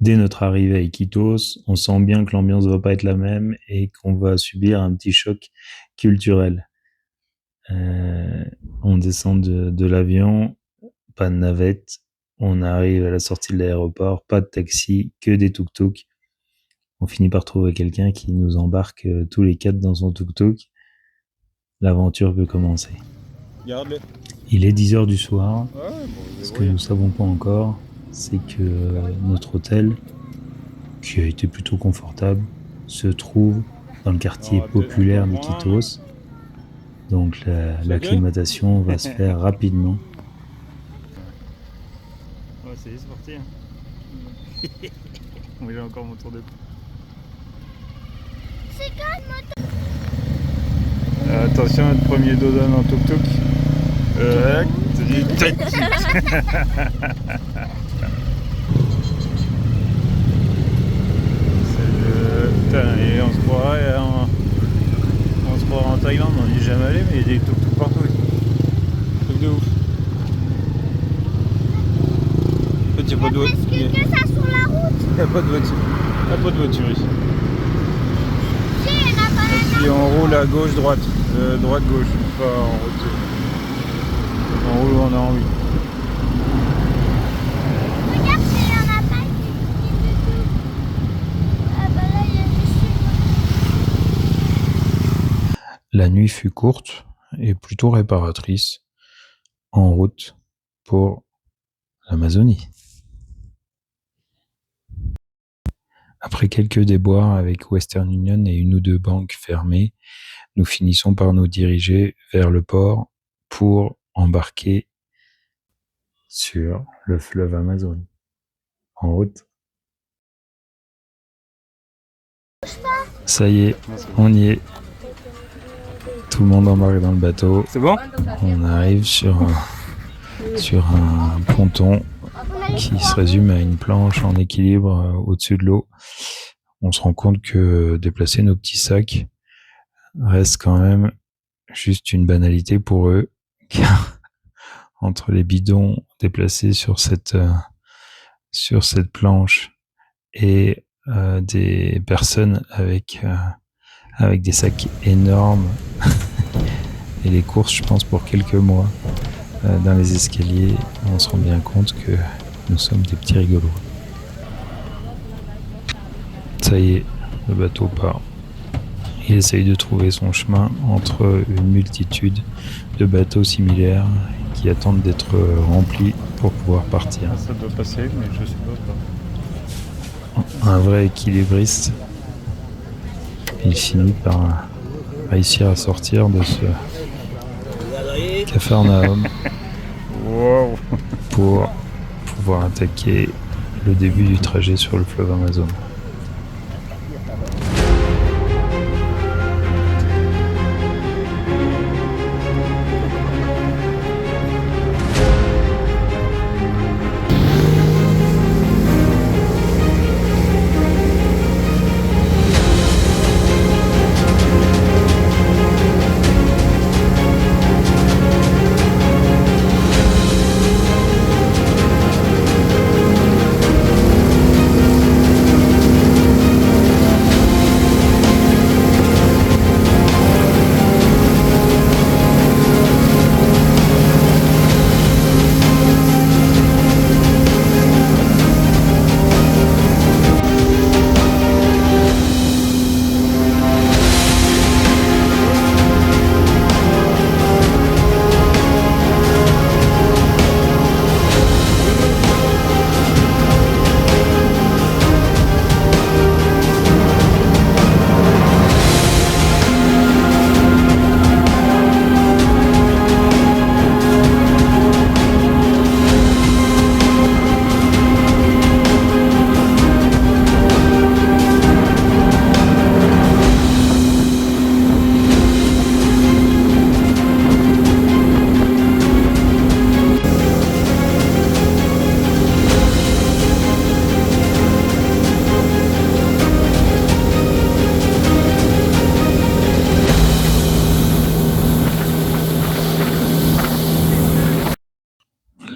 Dès notre arrivée à Iquitos, on sent bien que l'ambiance va pas être la même et qu'on va subir un petit choc culturel. Euh, on descend de l'avion, pas de navette, on arrive à la sortie de l'aéroport, pas de taxi, que des tuk-tuk. On finit par trouver quelqu'un qui nous embarque tous les quatre dans son tuk-tuk. L'aventure peut commencer. Garde-le. Il est 10 heures du soir. Ouais, bon, Ce que nous savons pas encore, c'est que notre hôtel, qui a été plutôt confortable, se trouve dans le quartier populaire d'Iquitos. Donc l'acclimatation va se faire rapidement. Ouais, c'est parti. Hein. J'ai encore mon tour de cou. C'est quoi le moteur? Attention, notre premier dodo en tuk-tuk. Et on se croirait en Thaïlande, on n'y est jamais allé, mais il y a des tuk-tuk partout ici. Truc de ouf. En fait, il n'y a pas de voiture. Que ça sur la route. Il n'y a pas de voiture. Il n'y a pas de voiture ici. Si, il y en a pas Et puis on roule à gauche, droite. Droite, gauche, pas en route. On roule où on a envie. Regarde, il y en a pas qui ah bah là, il y a du sucre. La nuit fut courte et plutôt réparatrice en route pour l'Amazonie. Après quelques déboires avec Western Union et une ou deux banques fermées, nous finissons par nous diriger vers le port pour embarquer sur le fleuve Amazon. En route. Ça y est, on y est. Tout le monde embarque dans le bateau. C'est bon? On arrive sur un ponton qui se résume à une planche en équilibre au-dessus de l'eau. On se rend compte que déplacer nos petits sacs reste quand même juste une banalité pour eux, car entre les bidons déplacés sur cette planche et des personnes avec des sacs énormes et les courses, je pense, pour quelques mois dans les escaliers, on se rend bien compte que nous sommes des petits rigolos. Ça y est, le bateau part. Il essaye de trouver son chemin entre une multitude de bateaux similaires qui attendent d'être remplis pour pouvoir partir. Ça doit passer, mais je sais pas. Un vrai équilibriste. Il finit par réussir à sortir de ce Capharnaüm Wow. pour pouvoir attaquer le début du trajet sur le fleuve Amazon.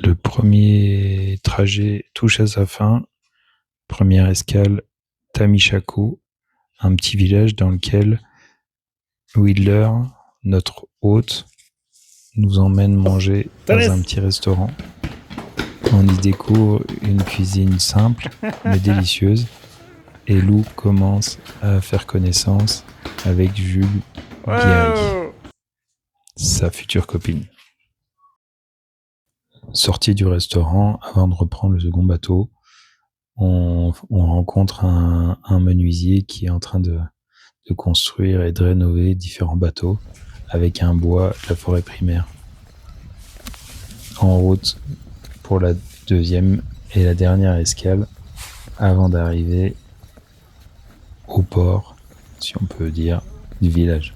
Le premier trajet touche à sa fin. Première escale, Tamishaku, un petit village dans lequel Wheeler, notre hôte, nous emmène manger dans un petit restaurant. On y découvre une cuisine simple mais délicieuse et Lou commence à faire connaissance avec Jules Guéry, sa future copine. Sorti du restaurant, avant de reprendre le second bateau, on rencontre un menuisier qui est en train de construire et de rénover différents bateaux avec un bois de la forêt primaire. En route pour la deuxième et la dernière escale avant d'arriver au port, si on peut dire, du village.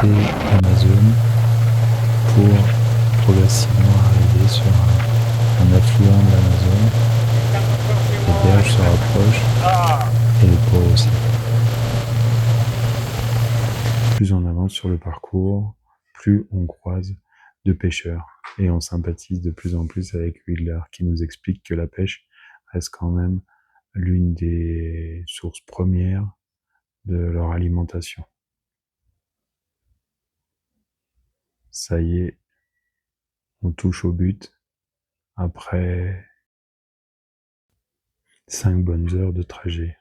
Amazon pour progressivement arriver sur un affluent de l'Amazone. Les berges se rapprochent et le port aussi. Plus on avance sur le parcours, plus on croise de pêcheurs et on sympathise de plus en plus avec Wheeler qui nous explique que la pêche reste quand même l'une des sources premières de leur alimentation. Ça y est, on touche au but après 5 bonnes heures de trajet.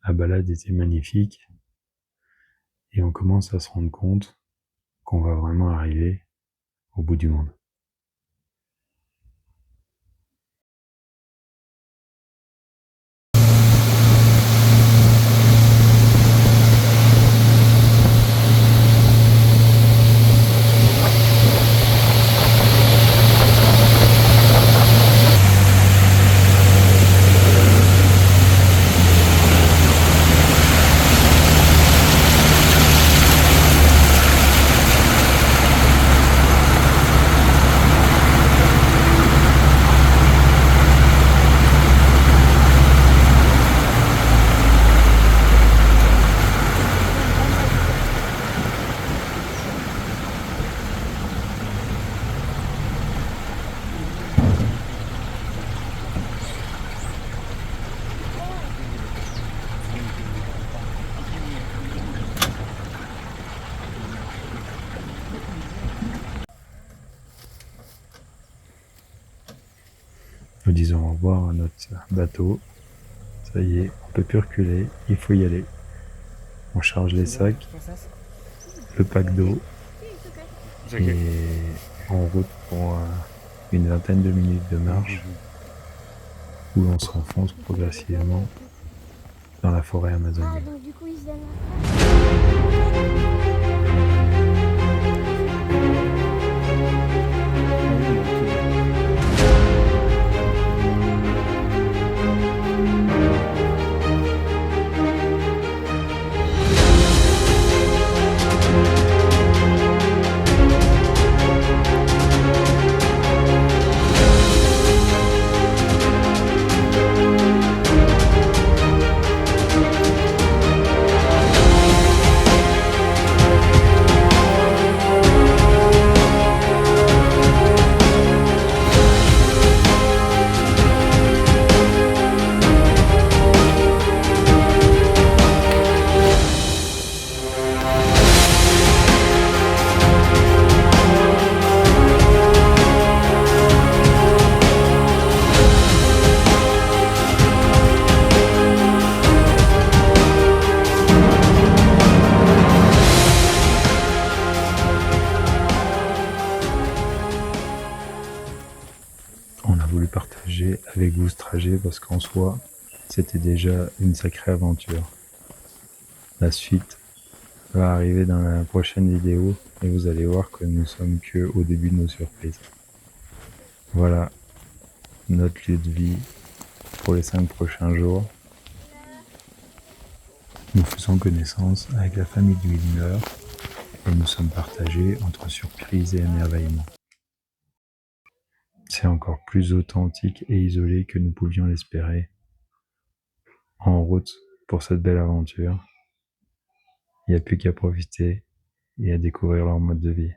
La balade était magnifique et on commence à se rendre compte qu'on va vraiment arriver au bout du monde. Nous disons au revoir à notre bateau. Ça y est, on peut plus reculer, il faut y aller. On charge les sacs, le pack d'eau et en route pour une vingtaine de minutes de marche où on s'enfonce progressivement dans la forêt amazonienne. Ah, donc du coup, ils se donnent avec vous ce trajet parce qu'en soi, c'était déjà une sacrée aventure. La suite va arriver dans la prochaine vidéo et vous allez voir que nous sommes que au début de nos surprises. Voilà notre lieu de vie pour les 5 prochains jours. Nous faisons connaissance avec la famille du Windler et nous sommes partagés entre surprise et émerveillement. C'est encore plus authentique et isolé que nous pouvions l'espérer. En route pour cette belle aventure, il n'y a plus qu'à profiter et à découvrir leur mode de vie.